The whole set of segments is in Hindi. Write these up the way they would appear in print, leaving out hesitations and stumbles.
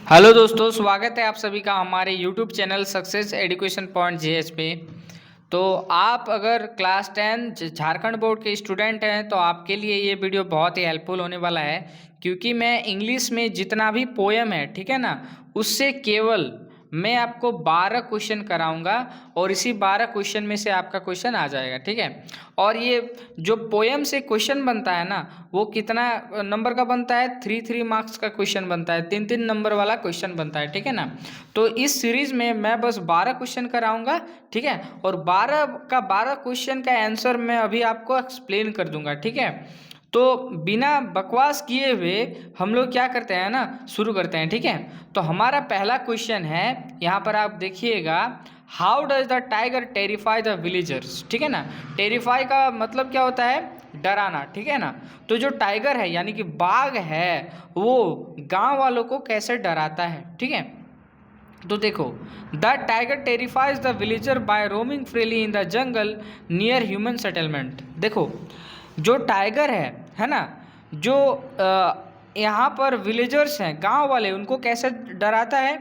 हेलो दोस्तों, स्वागत है आप सभी का हमारे YouTube channel success education point JS पे। तो आप अगर क्लास 10 झारखंड बोर्ड के स्टूडेंट हैं तो आपके लिए ये वीडियो बहुत ही हेल्पफुल होने वाला है, क्योंकि मैं इंग्लिश में जितना भी पोएम है, ठीक है ना, उससे केवल मैं आपको 12 क्वेश्चन कराऊंगा और इसी 12 क्वेश्चन में से आपका क्वेश्चन आ जाएगा, ठीक है। और ये जो पोएम से क्वेश्चन बनता है ना, वो कितना नंबर का बनता है? 3 मार्क्स का क्वेश्चन बनता है, 3 नंबर वाला क्वेश्चन बनता है, ठीक है ना। तो इस सीरीज में मैं बस 12 क्वेश्चन कराऊंगा, ठीक है, और 12 क्वेश्चन का आंसर मैं अभी आपको एक्सप्लेन कर दूंगा, ठीक है। तो बिना बकवास किए हुए हम लोग क्या करते हैं ना, शुरू करते हैं, ठीक है। तो हमारा पहला क्वेश्चन है, यहाँ पर आप देखिएगा, how does the tiger terrify the villagers, ठीक है ना। टेरिफाई का मतलब क्या होता है? डराना, ठीक है ना। तो जो टाइगर है यानी कि बाघ है, वो गांव वालों को कैसे डराता है, ठीक है। तो देखो, the tiger terrifies the villager by roaming freely in the jungle near human settlement. देखो, जो टाइगर है ना, जो यहाँ पर विलेजर्स हैं, गांव वाले, उनको कैसे डराता है?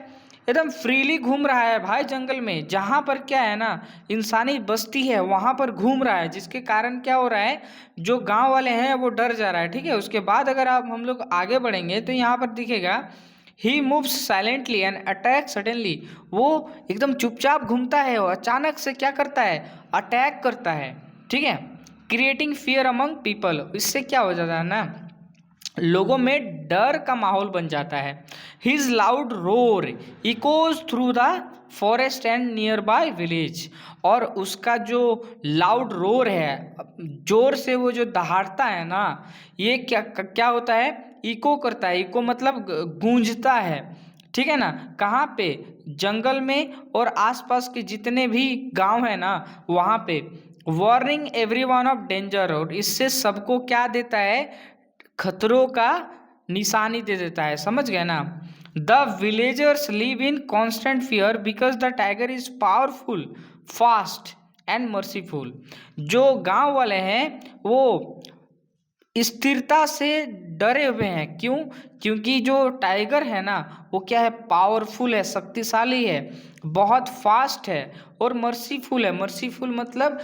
एकदम फ्रीली घूम रहा है भाई जंगल में, जहाँ पर क्या है ना, इंसानी बस्ती है, वहाँ पर घूम रहा है, जिसके कारण क्या हो रहा है, जो गांव वाले हैं वो डर जा रहा है, ठीक है। उसके बाद अगर आप हम लोग आगे बढ़ेंगे तो यहाँ पर दिखेगा, he moves silently and attack suddenly. वो एकदम चुपचाप घूमता है और अचानक से क्या करता है? अटैक करता है, ठीक है। क्रिएटिंग फियर अमंग पीपल, इससे क्या हो जाता है ना, लोगों में डर का माहौल बन जाता है। His loud roar echoes through the forest and near by village. और उसका जो लाउड रोर है, जोर से वो जो दहाड़ता है ना, ये क्या क्या होता है? इको करता है। इको मतलब गूंजता है, ठीक है ना। कहाँ पे? जंगल में और आसपास के जितने भी गांव है ना, वहाँ पे। वार्निंग एवरीवन ऑफ डेंजर, और इससे सबको क्या देता है? खतरों का निशानी दे देता है, समझ गए ना। The villagers live in constant fear because the tiger is powerful, fast and merciful. जो गांव वाले हैं वो स्थिरता से डरे हुए हैं। क्यों? क्योंकि जो टाइगर है ना, वो क्या है? पावरफुल है, शक्तिशाली है, बहुत फास्ट है और मर्सीफुल है। मर्सीफुल मतलब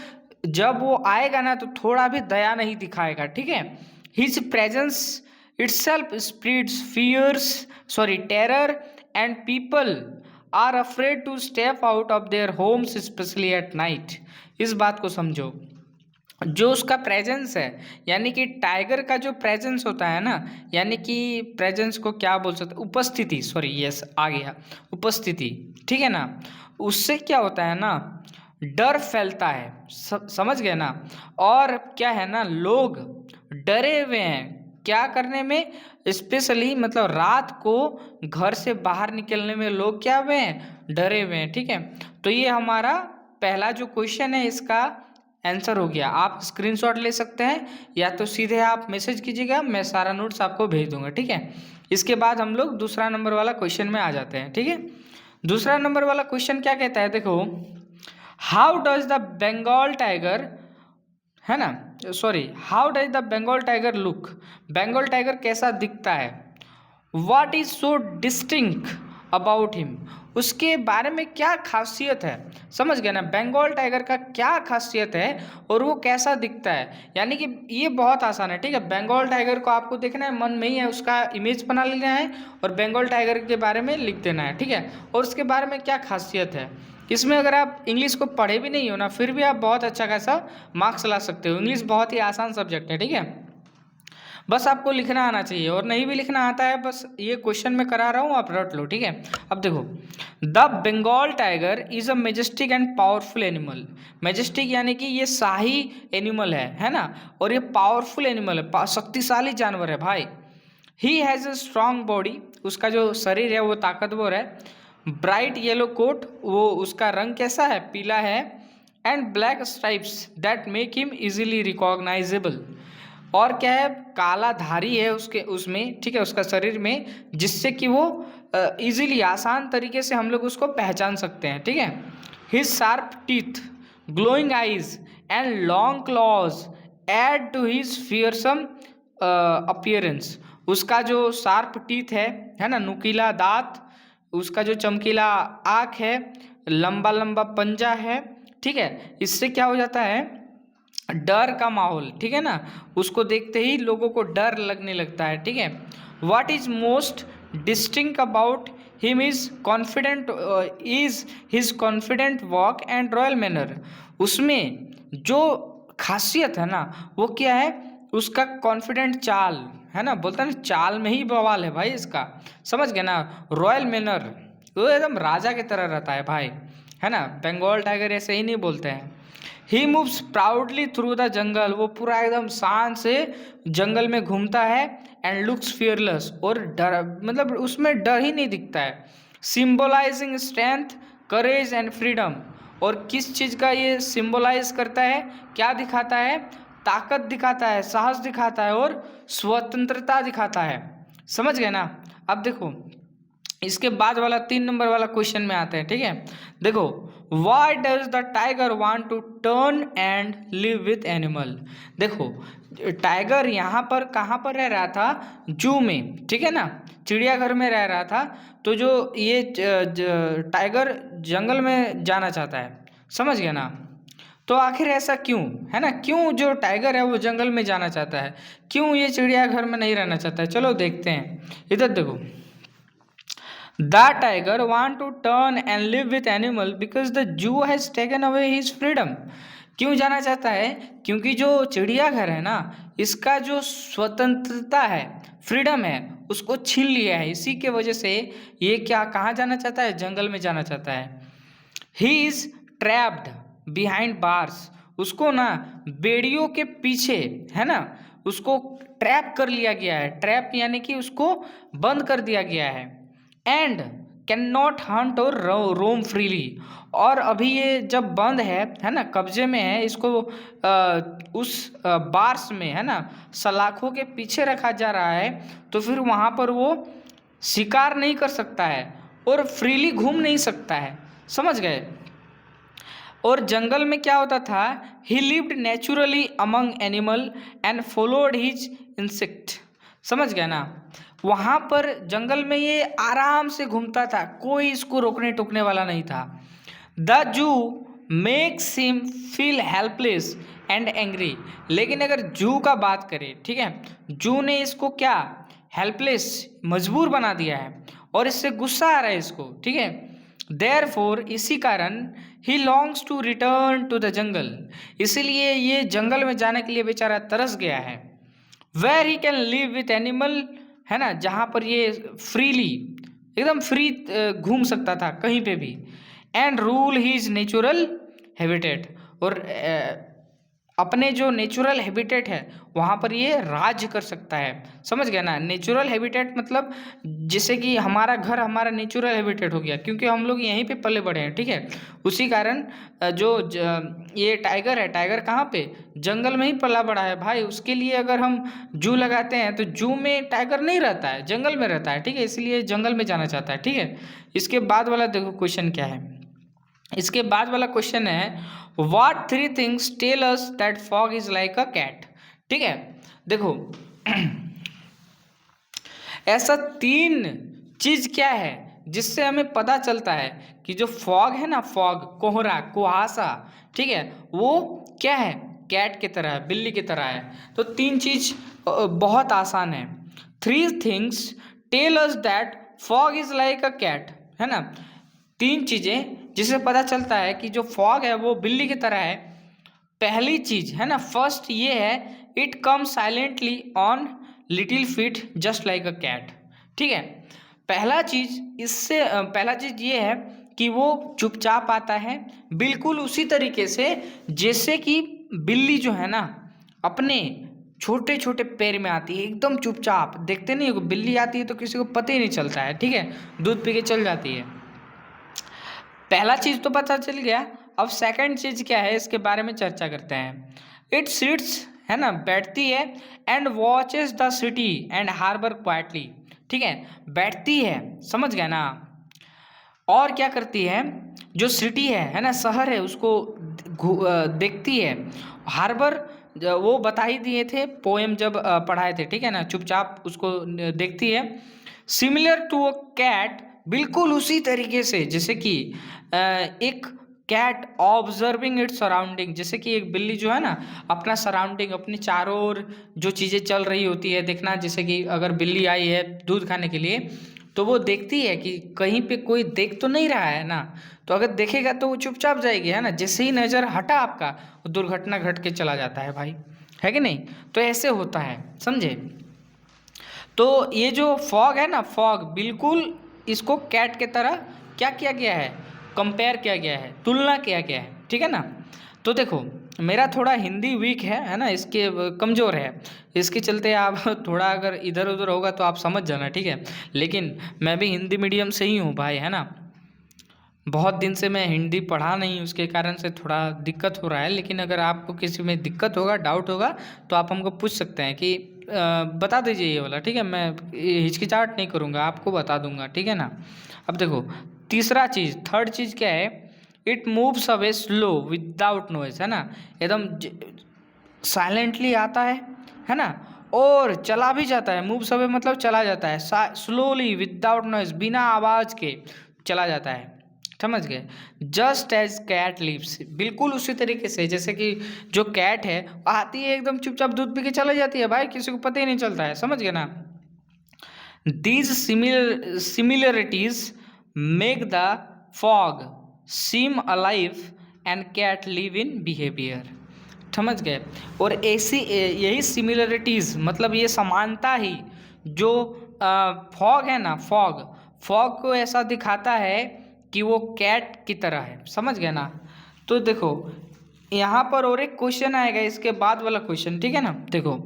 जब वो आएगा ना तो थोड़ा भी दया नहीं दिखाएगा, ठीक है। His presence itself spreads fears, sorry, terror, and people are afraid to step out of their homes specially at night. इस बात को समझो। जो उसका प्रेजेंस है, यानी कि टाइगर का जो प्रेजेंस होता है ना, यानी कि प्रेजेंस को क्या बोल सकते? उपस्थिति, सॉरी, यस आ गया, उपस्थिति, ठीक है ना। उससे क्या होता है ना, डर फैलता है, समझ गए ना। और क्या है ना, लोग डरे हुए हैं क्या करने में? स्पेशली मतलब रात को घर से बाहर निकलने में लोग क्या हुए हैं? डरे हुए हैं, ठीक है। तो ये हमारा पहला जो क्वेश्चन है, इसका आंसर हो गया। आप स्क्रीनशॉट ले सकते हैं या तो सीधे आप मैसेज कीजिएगा, मैं सारा नोट्स आपको भेज दूंगा, ठीक है। इसके बाद हम लोग दूसरा नंबर वाला क्वेश्चन में आ जाते हैं, ठीक है। दूसरा नंबर वाला क्वेश्चन क्या कहता है? देखो, how does the Bengal tiger, है ना, sorry, how does the Bengal tiger look? Bengal tiger कैसा दिखता है? What is so distinct about him? उसके बारे में क्या खासियत है? समझ गए ना, बंगाल टाइगर का क्या खासियत है और वो कैसा दिखता है। यानी कि ये बहुत आसान है, ठीक है। बंगाल टाइगर को आपको देखना है, मन में ही है, उसका इमेज बना लेना है और बंगाल टाइगर के बारे में लिख देना है, ठीक है। और उसके बारे में क्या खासियत है। इसमें अगर आप इंग्लिश को पढ़े भी नहीं हो ना, फिर भी आप बहुत अच्छा खासा मार्क्स ला सकते हो। इंग्लिश बहुत ही आसान सब्जेक्ट है, ठीक है। बस आपको लिखना आना चाहिए, और नहीं भी लिखना आता है, बस ये क्वेश्चन मैं करा रहा हूँ, आप रट लो, ठीक है। अब देखो, the Bengal tiger is a majestic and powerful animal. Majestic यानी कि ये शाही एनिमल है ना, और ये पावरफुल एनिमल है, शक्तिशाली जानवर है भाई। He has a strong body, उसका जो शरीर है वो ताकतवर है। ब्राइट येलो कोट, वो उसका रंग कैसा है? पीला है। And black stripes that make him easily recognisable. और क्या है? काला धारी है उसके उसमें, ठीक है, उसका शरीर में, जिससे कि वो इजीली, आसान तरीके से हम लोग उसको पहचान सकते हैं, ठीक है। His sharp teeth, glowing eyes and long claws add to his fearsome appearance. उसका जो शार्प टीथ है ना, नुकीला दांत, उसका जो चमकीला आँख है, लंबा लंबा पंजा है, ठीक है। इससे क्या हो जाता है, डर का माहौल, ठीक है ना, उसको देखते ही लोगों को डर लगने लगता है, ठीक है। What is most distinct about him is his confident walk and royal manner. उसमें जो खासियत है ना वो क्या है, उसका कॉन्फिडेंट चाल है ना, बोलता है ना चाल में ही बवाल है भाई इसका, समझ गए ना। रॉयल मैनर, वो एकदम राजा की तरह रहता है भाई, है ना। बंगाल टाइगर ऐसे ही नहीं बोलते हैं। He moves proudly through the jungle, वो पूरा एकदम शान से जंगल में घूमता है। एंड लुक्स फियरलेस, और डर मतलब उसमें डर ही नहीं दिखता है। Symbolising strength, courage and freedom, और किस चीज़ का ये सिंबलाइज करता है, क्या दिखाता है, ताकत दिखाता है, साहस दिखाता है और स्वतंत्रता दिखाता है, समझ गए ना। अब देखो इसके बाद वाला 3 नंबर वाला क्वेश्चन में आते हैं, ठीक है। देखो, why does the tiger want to turn and live with animal. देखो टाइगर यहाँ पर कहाँ पर रह रहा था, जू में, ठीक है ना, चिड़ियाघर में रह रहा था। तो जो ये टाइगर जंगल में जाना चाहता है, समझ गया ना। तो आखिर ऐसा क्यों है ना, क्यों जो टाइगर है वो जंगल में जाना चाहता है, क्यों ये चिड़ियाघर में नहीं रहना चाहता है, चलो देखते हैं। इधर देखो, the tiger want to turn and live with animal because the zoo has taken away his freedom. क्यों जाना चाहता है, क्योंकि जो चिड़ियाघर है ना, इसका जो स्वतंत्रता है, फ्रीडम है, उसको छीन लिया है। इसी के वजह से ये क्या कहाँ जाना चाहता है, जंगल में जाना चाहता है। He is trapped behind bars, उसको ना बेड़ियों के पीछे, है ना, उसको ट्रैप कर लिया गया है। ट्रैप यानी कि उसको बंद कर दिया गया है। एंड कैन नॉट हंट और रोम फ्रीली, और अभी ये जब बंद है ना, कब्जे में है, इसको उस बार्स में, है ना, सलाखों के पीछे रखा जा रहा है। तो फिर वहाँ पर वो शिकार नहीं कर सकता है और फ्रीली घूम नहीं सकता है, समझ गए। और जंगल में क्या होता था, ही lived naturally among animal and followed his insect, समझ गया ना। वहाँ पर जंगल में ये आराम से घूमता था, कोई इसको रोकने टोकने वाला नहीं था। The zoo makes him feel helpless and angry, लेकिन अगर जू का बात करें, ठीक है, जू ने इसको क्या, हेल्पलेस, मजबूर बना दिया है, और इससे गुस्सा आ रहा है इसको, ठीक है। देयरफॉर, इसी कारण, he longs to return to the jungle, इसीलिए ये जंगल में जाने के लिए बेचारा तरस गया है। Where he can live with animal, है ना, जहाँ पर ये फ्रीली, एकदम फ्री घूम सकता था कहीं पे भी। And rule his natural habitat, और अपने जो नेचुरल हैबिटेट है वहाँ पर ये राज कर सकता है, समझ गया ना। नेचुरल हैबिटेट मतलब जैसे कि हमारा घर हमारा नेचुरल हैबिटेट हो गया, क्योंकि हम लोग यहीं पे पले बड़े हैं, ठीक है। उसी कारण ये टाइगर है, टाइगर कहाँ पे, जंगल में ही पला बड़ा है भाई। उसके लिए अगर हम जू लगाते हैं तो जू में टाइगर नहीं रहता है, जंगल में रहता है, ठीक है, इसलिए जंगल में जाना चाहता है, ठीक है। इसके बाद वाला देखो क्वेश्चन क्या है। इसके बाद वाला क्वेश्चन है, what 3 things tell us that fog is like a cat, ठीक है। देखो ऐसा 3 चीज क्या है जिससे हमें पता चलता है कि जो फॉग है ना, फॉग, कोहरा, कुहासा, ठीक है, वो क्या है, कैट की तरह है, बिल्ली की तरह है। तो 3 चीज बहुत आसान है। 3 things tell us that fog is like a cat, है ना। 3 चीजें जिससे पता चलता है कि जो फॉग है वो बिल्ली की तरह है। पहली चीज है ना, फर्स्ट ये है, it come silently on little feet just like a cat, ठीक है। पहला चीज ये है कि वो चुपचाप आता है, बिल्कुल उसी तरीके से जैसे कि बिल्ली जो है ना अपने छोटे छोटे पैर में आती है, एकदम चुपचाप। देखते नहीं हो, बिल्ली आती है तो किसी को पता ही नहीं चलता है, ठीक है, दूध पी के चल जाती है। पहला चीज तो पता चल गया। अब सेकंड चीज क्या है, इसके बारे में चर्चा करते हैं। इट सिट्स, है ना, बैठती है, and watches the city and harbour quietly, ठीक है, बैठती है, समझ गया ना। और क्या करती है, जो सिटी है ना, शहर है, उसको देखती है। हार्बर वो बता ही दिए थे पोएम जब पढ़ाए थे, ठीक है ना, चुपचाप उसको देखती है। सिमिलर टू अ कैट, बिल्कुल उसी तरीके से जैसे कि एक कैट ऑब्जर्विंग इट्स सराउंडिंग, जैसे कि एक बिल्ली जो है ना अपना सराउंडिंग, अपने चारों ओर जो चीज़ें चल रही होती है देखना, जैसे कि अगर बिल्ली आई है दूध खाने के लिए तो वो देखती है कि कहीं पे कोई देख तो नहीं रहा है ना, तो अगर देखेगा तो वो चुपचाप जाएगी, है ना। जैसे ही नज़र हटा आपका, वो दुर्घटना घट के चला जाता है भाई, है कि नहीं। तो ऐसे होता है, समझे। तो ये जो फॉग है ना, फॉग बिल्कुल इसको कैट के तरह क्या किया गया है, कंपेयर किया गया है, तुलना किया गया है, ठीक है ना। तो देखो मेरा थोड़ा हिंदी वीक है ना, इसके कमज़ोर है, इसके चलते आप थोड़ा अगर इधर उधर होगा तो आप समझ जाना, ठीक है। लेकिन मैं भी हिंदी मीडियम से ही हूँ भाई, है ना। बहुत दिन से मैं हिंदी पढ़ा नहीं, उसके कारण से थोड़ा दिक्कत हो रहा है। लेकिन अगर आपको किसी में दिक्कत होगा, डाउट होगा, तो आप हमको पूछ सकते हैं कि बता दीजिए ये वाला, ठीक है। मैं हिचकिचाहट नहीं करूँगा, आपको बता दूंगा, ठीक है ना। अब देखो तीसरा चीज़, थर्ड चीज़ क्या है, it moves away slow without noise, है ना, एकदम साइलेंटली आता है ना, और चला भी जाता है। मूव्स अवे मतलब चला जाता है, स्लोली विदाउट नॉइज, बिना आवाज़ के चला जाता है, समझ गए। जस्ट एज कैट लिव्स, बिल्कुल उसी तरीके से जैसे कि जो कैट है आती है एकदम चुपचाप दूध पी के चली जाती है भाई, किसी को पता ही नहीं चलता है, समझ गए ना। These similarities make the fog seem alive and cat live in behaviour, समझ गए। और ऐसी यही सिमिलरिटीज़ मतलब ये समानता ही जो फॉग है ना, फॉग फॉग को ऐसा दिखाता है कि वो कैट की तरह है, समझ गए ना। तो देखो यहाँ पर और एक क्वेश्चन आएगा इसके बाद वाला क्वेश्चन, ठीक है ना। देखो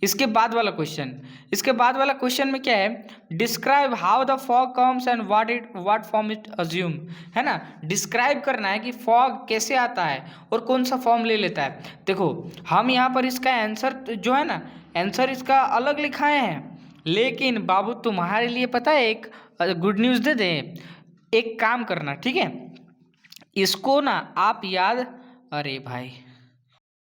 इसके बाद वाला क्वेश्चन में क्या है, describe how the fog comes and what form it assume, है ना। डिस्क्राइब करना है कि फॉग कैसे आता है और कौन सा फॉर्म ले लेता है। देखो हम यहाँ पर इसका आंसर जो है ना, आंसर इसका अलग लिखाए हैं, लेकिन बाबू तुम्हारे लिए पता है एक गुड न्यूज़ दे दें, एक काम करना, ठीक है, इसको ना आप याद, अरे भाई